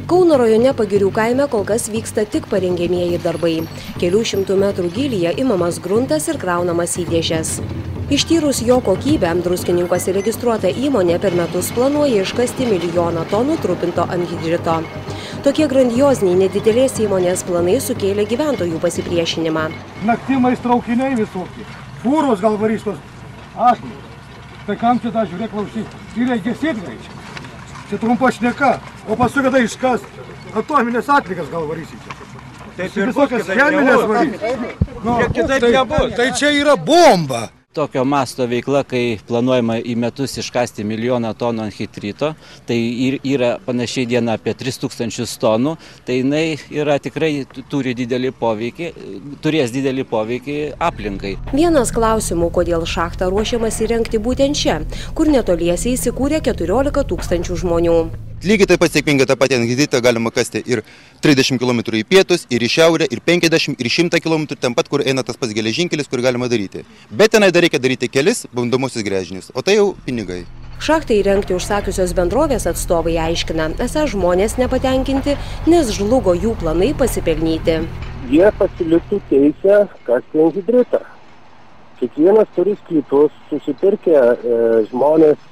Kauno rajone Pagirių kaime kol kas vyksta tik parengiamieji darbai. Kelių šimtų metrų gylyje imamas gruntas ir kraunamas į dėžes. Ištyrus jo kokybę, Druskininkuose registruota įmonė per metus planuoja iškasti 1 000 000 tonų trupinto anhidrito. Tokie grandioziniai nedidelės įmonės planai sukėlė gyventojų pasipriešinimą. Naktimais traukiniai visokie, fūros gal varys tos akmenys. Tai kam čia tą žiūrėk klausyti? Ir reikia sėdveičiai. Čia trumpa šneka, o paskui kada iškas atominės atlikas gal varysi čia. Tai visokias cheminės varys. Tai čia yra bomba. Tokio masto veikla, kai planuojama į metus iškasti 1 000 000 tonų anhidrito, tai yra panašiai diena apie 3000 tonų, tai jinai yra tikrai turės didelį poveikį aplinkai. Vienas klausimų, kodėl šachtą ruošiamas įrengti būtent čia, kur netoliese įsikūrė 14 000 žmonių. Lygiai taip pat sėkmingai tą patį anhidritą galima kasti ir 30 km į pietus, ir į šiaurę, ir 50, ir 100 km, ten pat, kur eina tas pats geležinkelis, kur galima daryti. Bet tenai dar reikia daryti kelis bandomuosius gręžinius, o tai jau pinigai. Šachtai įrengti užsakiusios bendrovės atstovai aiškina, esą žmonės nepatenkinti, nes žlugo jų planai pasipelnyti. Jie pasiliktų teisę kasti anhidritą. Kiekvienas turi sklypus, susipirkę žmonės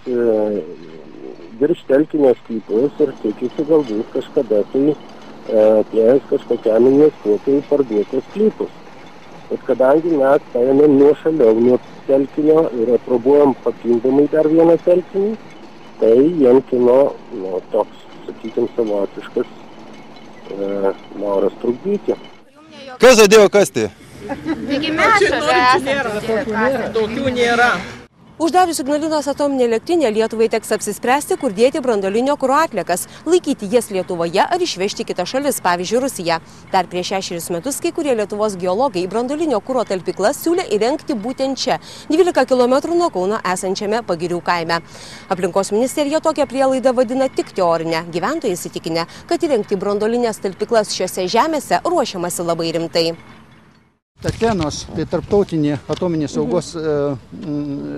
virš telkinio sklypus ir tikisi galbūt kažkada tai atėjęs kažkokiam investuotojui parduoti sklypus. Bet kadangi mes paėmėm nuošaliau nuo telkinio ir aprobuojam papildomai dar vieną telkinį, tai jiem kino toks, sakykim, savotiškas noras trukdyti. Kas žadėjo kasti? Taigi mes šalia tokių nėra. Uždarius Ignalinos atominę elektrinę, Lietuvai teks apsispręsti, kur dėti branduolinio kuro atliekas, laikyti jas Lietuvoje ar išvežti kitą šalis, pavyzdžiui, Rusiją. Dar prieš 6 metus kai kurie Lietuvos geologai branduolinio kuro talpyklas siūlė įrengti būtent čia, 12 km nuo Kauno esančiame Pagirių kaime. Aplinkos ministerija tokią prielaidą vadina tik teorinę. Gyventojai įsitikinę, kad įrengti branduolinės talpyklas šiose žemėse ruošiamasi labai rimtai. Tatenos, tai tarptautinė atominės saugos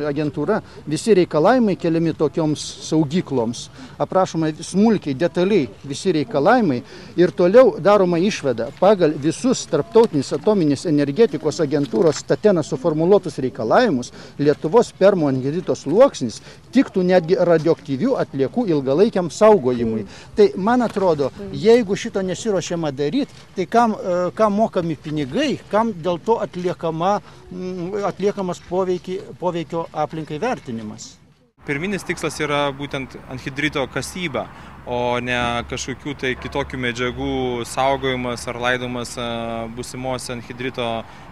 agentūra, visi reikalavimai keliami tokioms saugykloms, aprašoma smulkiai, detaliai visi reikalavimai ir toliau daroma išvada. Pagal visus tarptautinės atominės energetikos agentūros Tatenos suformuluotus reikalavimus, Lietuvos permoanhidrito sluoksnis tiktų netgi radioaktyvių atliekų ilgalaikiam saugojimui. Tai man atrodo, jeigu šito nesiruošiama daryti, tai kam mokami pinigai, kam dėl to atliekamas poveikio aplinkai vertinimas. Pirminis tikslas yra būtent anhidrito kasyba, o ne kažkokių tai kitokių medžiagų saugojimas ar laidomas būsimose anhidrito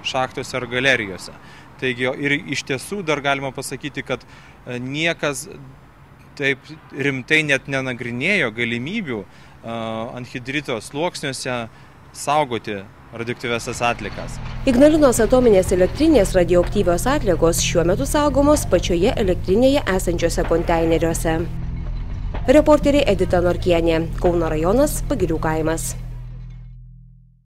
šachtose ar galerijose. Taigi ir iš tiesų dar galima pasakyti, kad niekas taip rimtai net nenagrinėjo galimybių anhidrito sluoksniuose saugoti radioaktyvias atliekas. Ignalinos atominės elektrinės radioaktyvios atliekos šiuo metu saugomos pačioje elektrinėje esančiuose konteineriuose. Reporterė Edita Norkienė, Kauno rajonas, Pagirių kaimas.